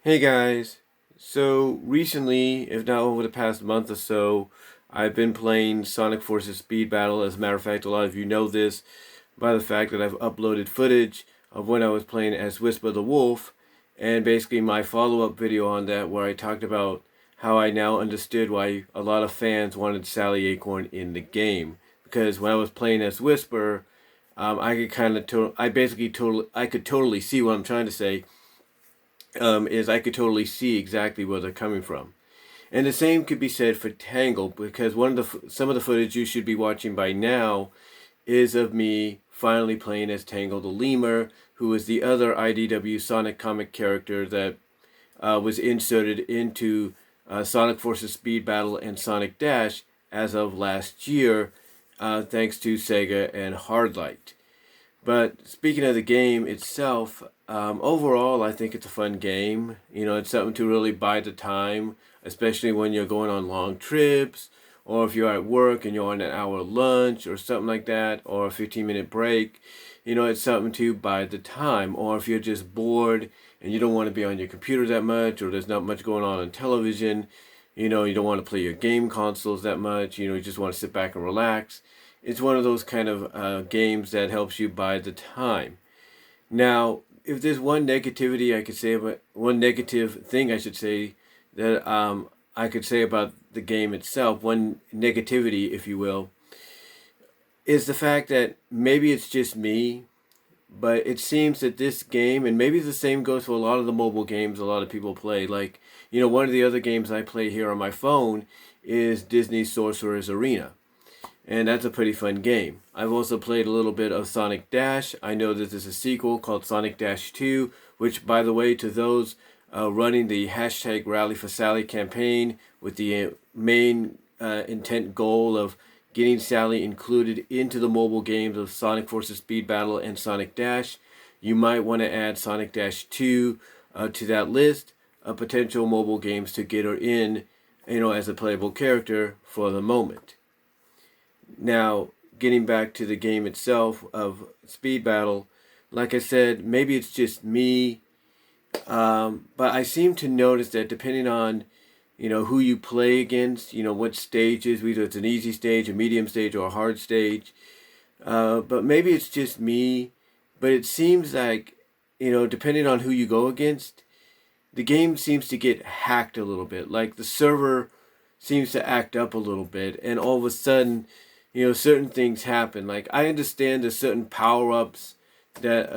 Hey guys, so recently, if not over the past month or so, I've been playing Sonic Forces Speed Battle. As a matter of fact, a lot of you know this by the fact that I've uploaded footage of when I was playing as Whisper the Wolf, and basically my follow-up video on that where I talked about how I now understood why a lot of fans wanted Sally Acorn in the game. Because when I was playing as Whisper, I could kind of, I could totally see what I'm trying to say is I could totally see exactly where they're coming from. And the same could be said for Tangle, because some of the footage you should be watching by now is of me finally playing as Tangle the Lemur, who is the other IDW Sonic comic character that was inserted into Sonic Forces Speed Battle and Sonic Dash as of last year, thanks to Sega and Hardlight. But speaking of the game itself, overall, I think it's a fun game. You know, it's something to really bide the time, especially when you're going on long trips, or if you're at work and you're on an hour lunch or something like that, or a 15-minute break. You know, it's something to bide the time. Or if you're just bored and you don't want to be on your computer that much, or there's not much going on television, you know, you don't want to play your game consoles that much, you know, you just want to sit back and relax. It's one of those kind of games that helps you bide the time. Now, if there's one negativity I could say about one negative thing I should say that I could say about the game itself, one negativity, if you will, is the fact that maybe it's just me, but it seems that this game, and maybe the same goes for a lot of the mobile games a lot of people play. Like, you know, one of the other games I play here on my phone is Disney Sorcerer's Arena, and that's a pretty fun game. I've also played a little bit of Sonic Dash. I know that there's a sequel called Sonic Dash 2, which, by the way, to those running the hashtag Rally for Sally campaign with the main intent goal of getting Sally included into the mobile games of Sonic Forces Speed Battle and Sonic Dash, you might want to add Sonic Dash 2 to that list of potential mobile games to get her in, you know, as a playable character for the moment. Now, getting back to the game itself of Speed Battle, like I said, maybe it's just me, but I seem to notice that depending on, you know, who you play against, you know, what stages, whether it's an easy stage, a medium stage, or a hard stage, but maybe it's just me, but it seems like, you know, depending on who you go against, the game seems to get hacked a little bit. Like the server seems to act up a little bit, and all of a sudden, you know, certain things happen. Like I understand there's certain power ups that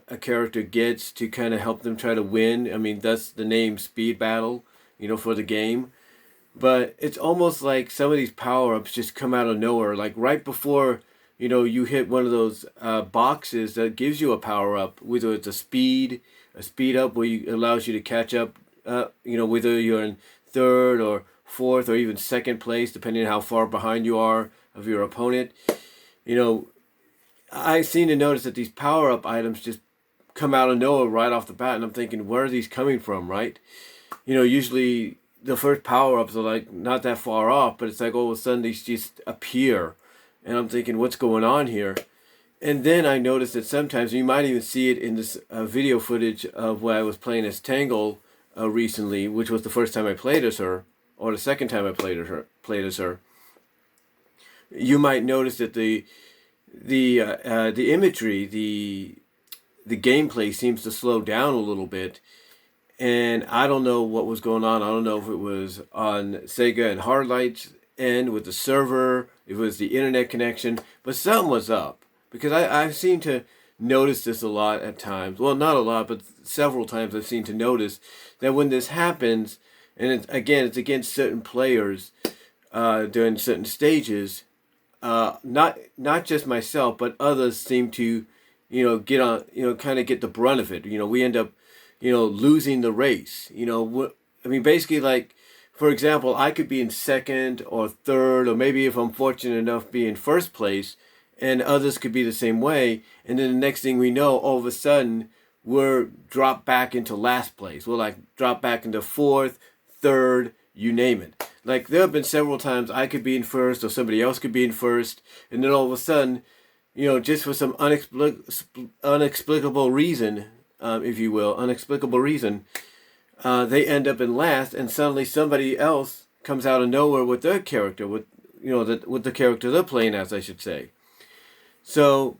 a character gets to kind of help them try to win. I mean, that's the name Speed Battle, you know, for the game. But it's almost like some of these power ups just come out of nowhere. Like right before, you know, you hit one of those boxes that gives you a power up, whether it's a speed up where you allows you to catch up. You know, whether you're in third or fourth or even second place, depending on how far behind you are of your opponent. You know, I seem to notice that these power up items just come out of nowhere right off the bat, and I'm thinking, where are these coming from, right? You know, usually the first power ups are like not that far off, but it's like all of a sudden these just appear, and I'm thinking, what's going on here? And then I noticed that sometimes you might even see it in this video footage of when I was playing as Tangle recently, which was the first time I played as her, or the second time I played as her. You might notice that the imagery, the gameplay seems to slow down a little bit, and I don't know what was going on. I don't know if it was on Sega and Hardlight's end with the server, if it was the internet connection, but something was up because I seem to notice this a lot at times. Well, not a lot, but several times I've seen to notice that when this happens, and it's against certain players during certain stages. Not just myself, but others seem to, you know, get on, you know, kind of get the brunt of it. You know, we end up, you know, losing the race. You know, I mean, basically, like, for example, I could be in second or third, or maybe if I'm fortunate enough, be in first place, and others could be the same way. And then the next thing we know, all of a sudden, we're dropped back into last place. We're like dropped back into fourth, third, you name it. Like there have been several times I could be in first or somebody else could be in first, and then all of a sudden, you know, just for some unexplicable reason, if you will, unexplicable reason, they end up in last, and suddenly somebody else comes out of nowhere with their character, with with the character they're playing as, I should say. So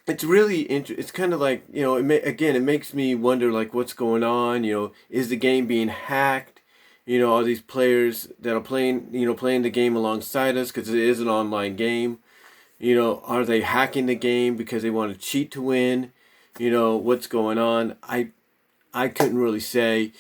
it's really it's kind of like, it makes me wonder, like, what's going on. Is the game being hacked? Are these players that are playing the game alongside us, because it is an online game? Are they hacking the game because they want to cheat to win? What's going on? I couldn't really say.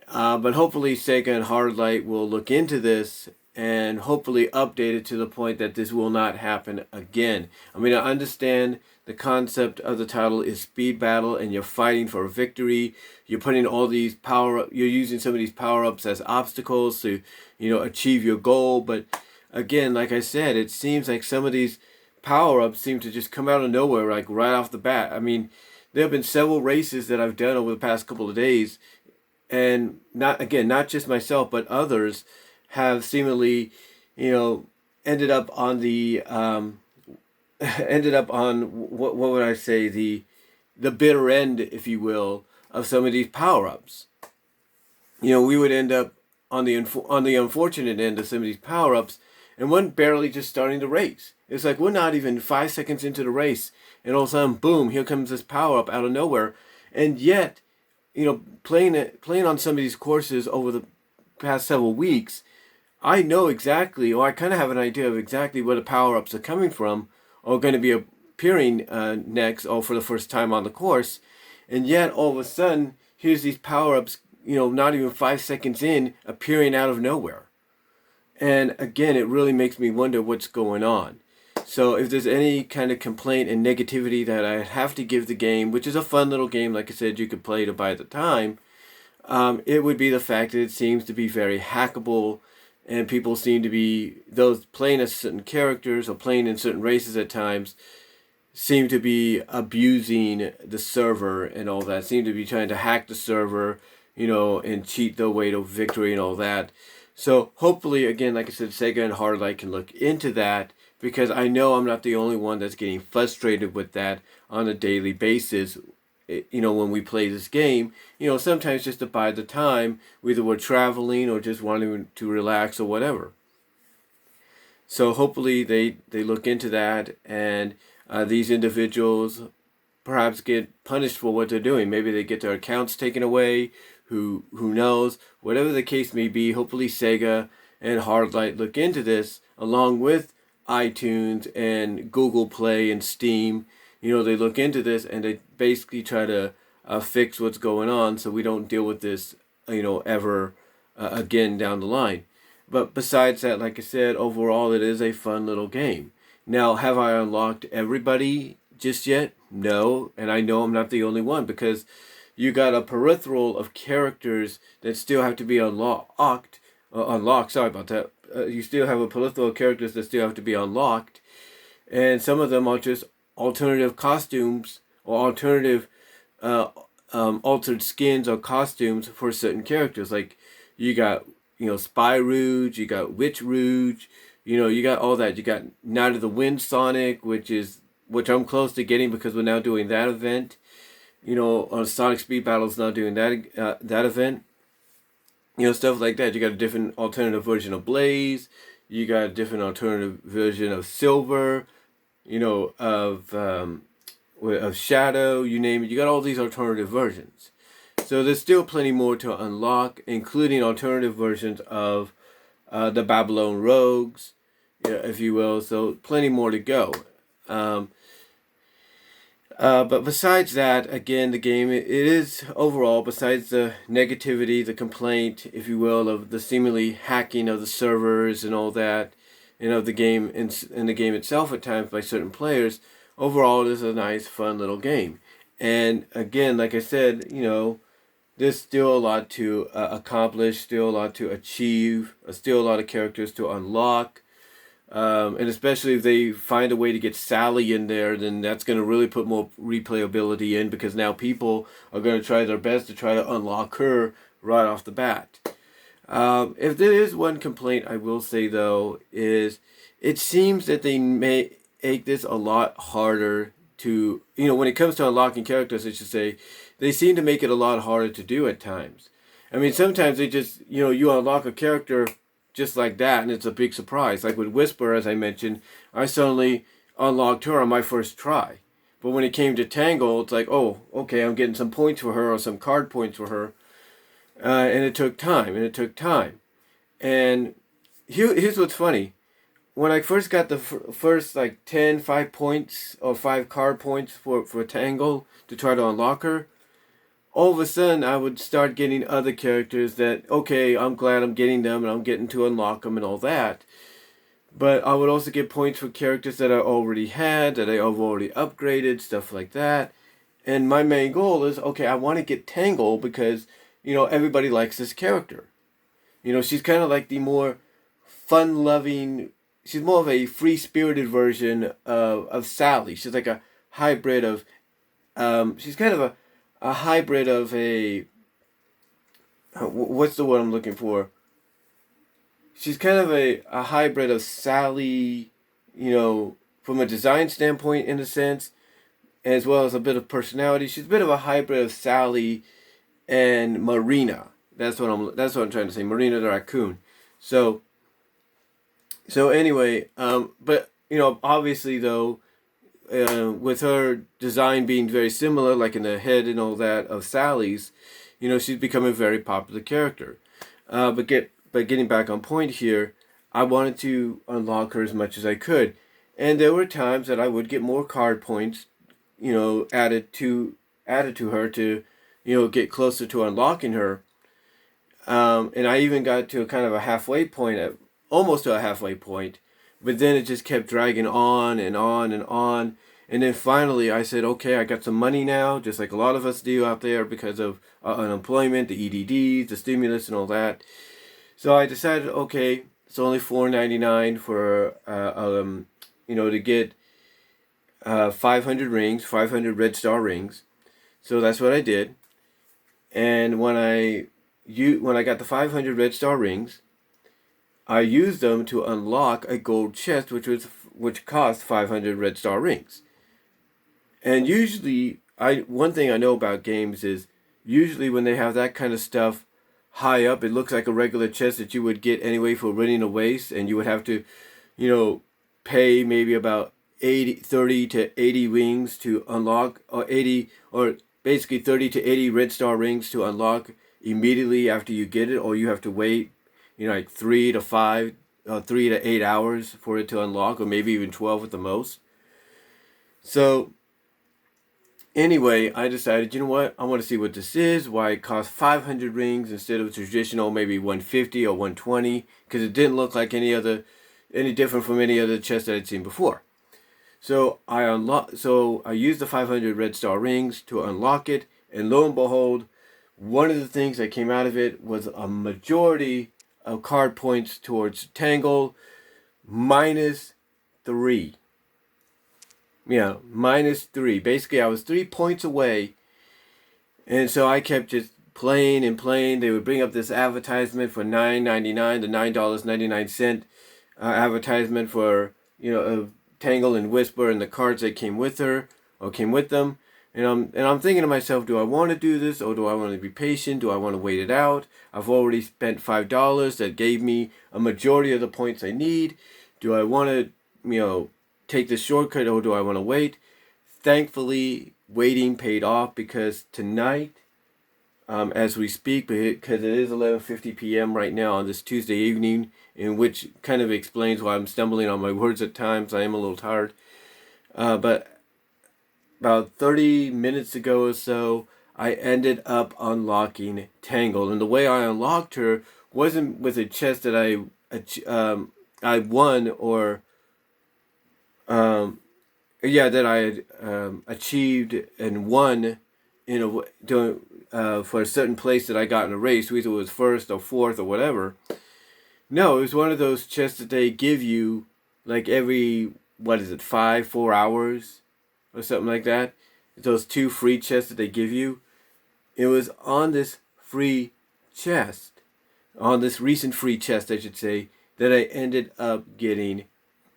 But hopefully Sega and Hardlight will look into this and hopefully update it to the point that this will not happen again. I mean, I understand the concept of the title is speed battle, and you're fighting for a victory. You're putting all these you're using some of these power-ups as obstacles to, achieve your goal. But again, like I said, it seems like some of these power-ups seem to just come out of nowhere, like right off the bat. I mean, there have been several races that I've done over the past couple of days, and not just myself, but others have seemingly, ended up on the ended up on what would I say, the bitter end, if you will, of some of these power ups. We would end up on the unfortunate end of some of these power ups, and one barely just starting the race. It's like we're not even 5 seconds into the race, and all of a sudden, boom! Here comes this power up out of nowhere, and yet, playing on some of these courses over the past several weeks, I know exactly, or I kind of have an idea of exactly where the power ups are coming from, or going to be appearing next, or for the first time on the course, and yet all of a sudden, here's these power ups, not even 5 seconds in, appearing out of nowhere. And again, it really makes me wonder what's going on. So if there's any kind of complaint and negativity that I have to give the game, which is a fun little game, like I said, you could play to buy the time, it would be the fact that it seems to be very hackable, and people seem to be, those playing as certain characters or playing in certain races at times, seem to be abusing the server and all that, seem to be trying to hack the server, and cheat their way to victory and all that. So hopefully, again, like I said, Sega and Hardlight can look into that, because I know I'm not the only one that's getting frustrated with that on a daily basis. When we play this game, sometimes just to buy the time, whether we're traveling or just wanting to relax or whatever. So hopefully they look into that, and these individuals perhaps get punished for what they're doing. Maybe they get their accounts taken away. Who knows? Whatever the case may be, hopefully Sega and Hardlight look into this, along with iTunes and Google Play and Steam. They look into this, and they basically try to fix what's going on, so we don't deal with this, ever again down the line. But besides that, like I said, overall it is a fun little game. Now, have I unlocked everybody just yet? No, and I know I'm not the only one, because you got a peripheral of characters that still have to be unlocked. Sorry about that. You still have a peripheral of characters that still have to be unlocked, and some of them are just alternative costumes or alternative altered skins or costumes for certain characters. Like you got Spy Rouge, you got Witch Rouge, you got all that. You got Night of the Wind Sonic, which I'm close to getting because we're now doing that event. Sonic Speed Battle's now doing that event. Stuff like that. You got a different alternative version of Blaze. You got a different alternative version of Silver. Of Shadow. You name it. You got all these alternative versions. So there's still plenty more to unlock, including alternative versions of the Babylon Rogues, if you will. So plenty more to go. But besides that, again, the game, it is overall, besides the negativity, the complaint, if you will, of the seemingly hacking of the servers and all that, of the game in the game itself at times by certain players, overall it is a nice, fun little game. And again, like I said, there's still a lot to accomplish, still a lot to achieve, still a lot of characters to unlock. And especially if they find a way to get Sally in there, then that's going to really put more replayability in, because now people are going to try their best to try to unlock her right off the bat. If there is one complaint I will say, though, is it seems that they make this a lot harder to, when it comes to unlocking characters, I should say, they seem to make it a lot harder to do at times. I mean, sometimes they just, you unlock a character just like that, and it's a big surprise. Like with Whisper, as I mentioned, I suddenly unlocked her on my first try. But when it came to Tangle, it's like, oh, okay, I'm getting some points for her or some card points for her. And it took time, and it took time. And here's what's funny. When I first got the first like 10, 5 points or 5 card points for Tangle to try to unlock her, all of a sudden I would start getting other characters that, okay, I'm glad I'm getting them and I'm getting to unlock them and all that. But I would also get points for characters that I already had, that I've already upgraded, stuff like that. And my main goal is, okay, I want to get Tangle because, everybody likes this character. She's kind of like the more fun-loving, she's more of a free-spirited version of Sally. She's like a hybrid of, she's kind of a hybrid of a, what's the word I'm looking for? She's kind of a hybrid of Sally, from a design standpoint in a sense, as well as a bit of personality. She's a bit of a hybrid of Sally and Marina. That's what I'm trying to say. Marina the raccoon. So anyway, but obviously though, with her design being very similar, like in the head and all that of Sally's, she's become a very popular character. But getting back on point here, I wanted to unlock her as much as I could, and there were times that I would get more card points, added to her to, get closer to unlocking her. And I even got to a kind of a halfway point, almost to a halfway point, but then it just kept dragging on and on and on. And then finally I said, okay, I got some money now, just like a lot of us do out there because of unemployment, the EDDs, the stimulus and all that. So I decided, okay, it's only $4.99 for, to get 500 rings, 500 red star rings. So that's what I did. And when I got the 500 red star rings, I used them to unlock a gold chest, which cost 500 red star rings. And usually, one thing I know about games is usually when they have that kind of stuff high up, it looks like a regular chest that you would get anyway for winning a race, and you would have to, pay maybe about 30 to 80 rings to unlock, or basically 30 to 80 red star rings to unlock immediately after you get it, or you have to wait, like 3 to 8 hours for it to unlock, or maybe even 12 at the most. So anyway, I decided, you know what, I want to see what this is, why it costs 500 rings instead of traditional maybe 150 or 120, because it didn't look like any different from any other chest that I'd seen before. So I used the 500 red star rings to unlock it, and lo and behold, one of the things that came out of it was a majority of card points towards Tangle, -3. Yeah, -3. Basically, I was 3 points away, and so I kept just playing and playing. They would bring up this advertisement for $9.99, the $9.99 advertisement for Tangle and Whisper and the cards that came with her or came with them. And I'm thinking to myself, do I want to do this, or do I want to be patient? Do I want to wait it out? I've already spent $5 that gave me a majority of the points I need. Do I want to, take this shortcut, or do I want to wait? Thankfully, waiting paid off, because tonight, as we speak, because it is 11:50 p.m. right now on this Tuesday evening, in which kind of explains why I'm stumbling on my words at times. I am a little tired. But about 30 minutes ago or so, I ended up unlocking Tangle. And the way I unlocked her wasn't with a chest that I won, or that I had achieved and won for a certain place that I got in a race, whether it was first or fourth or whatever. No, it was one of those chests that they give you like every, 4 hours or something like that. Those 2 free chests that they give you. It was on this free chest, on this recent free chest, I should say, that I ended up getting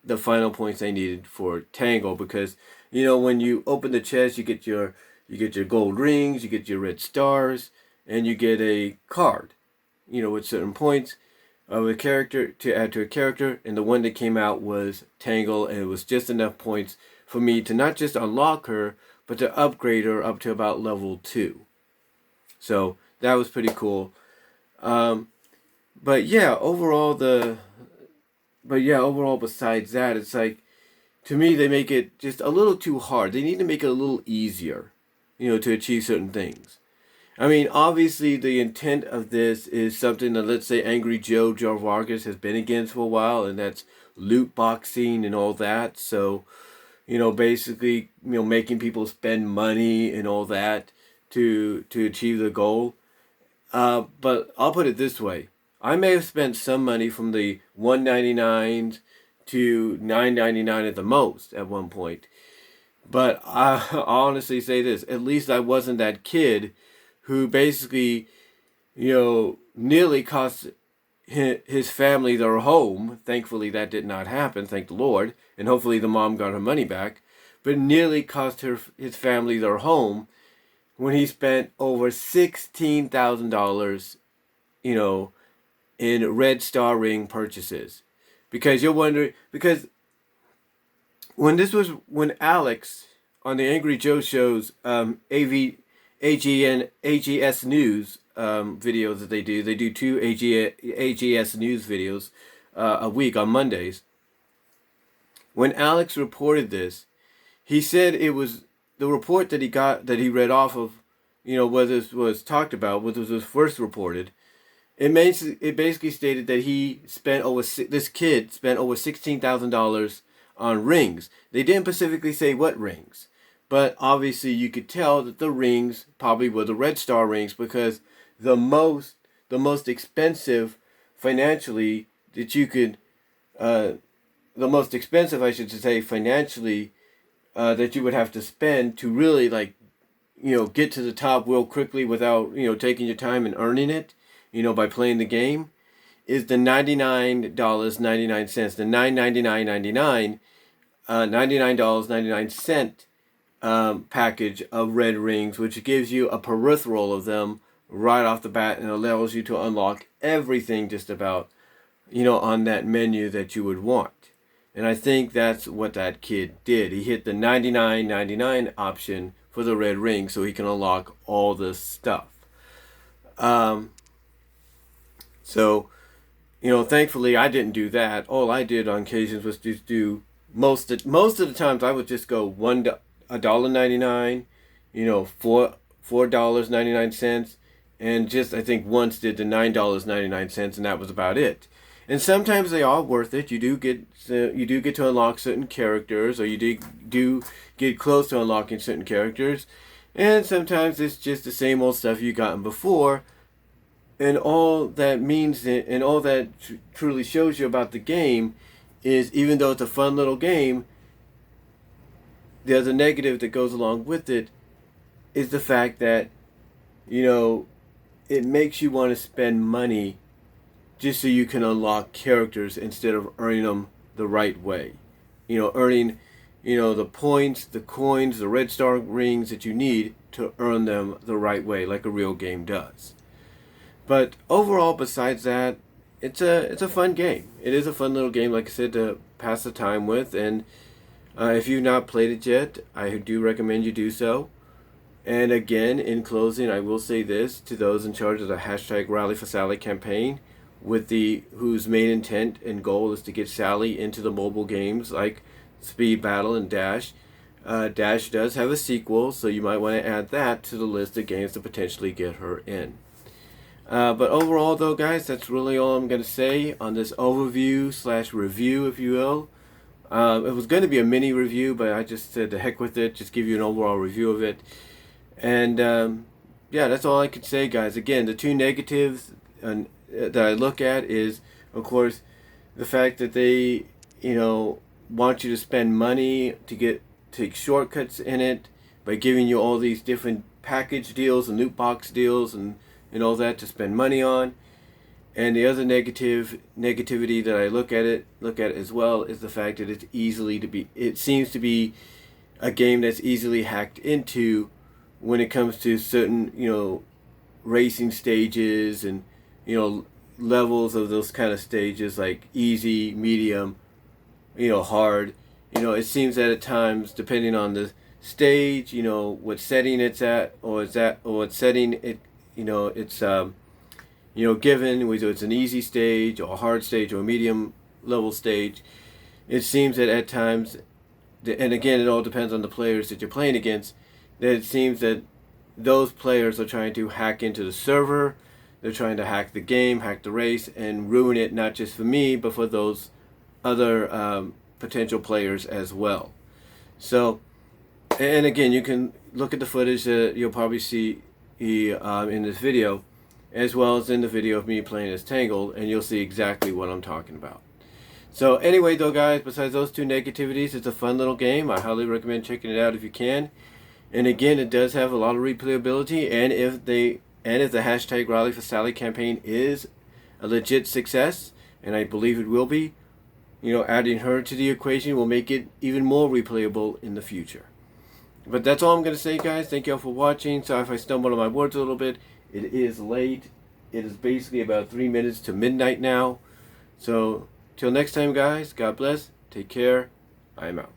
the final points I needed for Tangle, because when you open the chest, you get your You get your gold rings, you get your red stars, and you get a card, with certain points of a character to add to a character. And the one that came out was Tangle, and it was just enough points for me to not just unlock her, but to upgrade her up to about level 2. So that was pretty cool. But yeah, overall besides that, it's like, to me, they make it just a little too hard. They need to make it a little easier, to achieve certain things. I mean, obviously, the intent of this is something that, let's say, Angry Joe Vargas has been against for a while, and that's loot boxing and all that. So, basically, making people spend money and all that to achieve the goal. But I'll put it this way. I may have spent some money from the $1.99 to $9.99 at the most at one point. But I honestly say this, at least I wasn't that kid who basically, nearly cost his family their home. Thankfully, that did not happen, thank the Lord. And hopefully the mom got her money back. But nearly cost his family their home when he spent over $16,000, in Red Star Ring purchases. Because you're wondering, because when Alex on the Angry Joe show's AGS News videos that they do 2 AGS News videos a week on Mondays. When Alex reported this, he said it was the report that he read off of, what this was talked about, what was first reported. It basically stated that this kid spent over $16,000 on rings. They didn't specifically say what rings, but obviously you could tell that the rings probably were the Red Star rings, because the most expensive financially that you could, the most expensive, I should say, financially that you would have to spend to really get to the top real quickly without taking your time and earning it, by playing the game, is the $99.99, the $9.99.99, $99.99 package of red rings, which gives you a peripheral of them right off the bat and allows you to unlock everything just about, on that menu that you would want. And I think that's what that kid did. He hit the $99.99 option for the red ring so he can unlock all this stuff. So, thankfully I didn't do that. All I did on occasions was just do most of the times I would just go $1.99, $4.99, and just I think once did the $9.99, and that was about it. And sometimes they are worth it. You do get to unlock certain characters, or you do get close to unlocking certain characters, and sometimes it's just the same old stuff you've gotten before. And all that means, and all that truly shows you about the game, is even though it's a fun little game, the other negative that goes along with it is the fact that, it makes you want to spend money just so you can unlock characters instead of earning them the right way. Earning, the points, the coins, the Red Star rings that you need to earn them the right way, like a real game does. But overall, besides that, it's a fun game. It is a fun little game, like I said, to pass the time with. And if you've not played it yet, I do recommend you do so. And again, in closing, I will say this to those in charge of the hashtag Rally for Sally campaign, whose main intent and goal is to get Sally into the mobile games like Speed Battle and Dash. Dash does have a sequel, so you might want to add that to the list of games to potentially get her in. But overall, though, guys, that's really all I'm going to say on this overview/review, if you will. It was going to be a mini review, but I just said to heck with it, just give you an overall review of it. And yeah, that's all I could say, guys. Again, the two negatives that I look at is, of course, the fact that they, want you to spend money to take shortcuts in it by giving you all these different package deals and loot box deals and all that to spend money on. And the other negativity that I look at as well is the fact that it seems to be a game that's easily hacked into when it comes to certain, racing stages and, levels of those kind of stages, like easy, medium, hard. It seems that at times, depending on the stage, what setting it's at, or what setting it, it's given, whether it's an easy stage or a hard stage or a medium level stage. It seems that at times, and again, it all depends on the players that you're playing against, that it seems that those players are trying to hack into the server. They're trying to hack the game, hack the race, and ruin it, not just for me, but for those other potential players as well. So, and again, you can look at the footage that you'll probably see in this video, as well as in the video of me playing as Tangled, and you'll see exactly what I'm talking about. So anyway, though, guys, besides those two negativities, it's a fun little game. I highly recommend checking it out if you can. And again, it does have a lot of replayability, and if the hashtag Rally for Sally campaign is a legit success, and I believe it will be, adding her to the equation will make it even more replayable in the future. But that's all I'm going to say, guys. Thank you all for watching. Sorry if I stumbled on my words a little bit. It is late. It is basically about 3 minutes to midnight now. So, till next time, guys, God bless. Take care. I am out.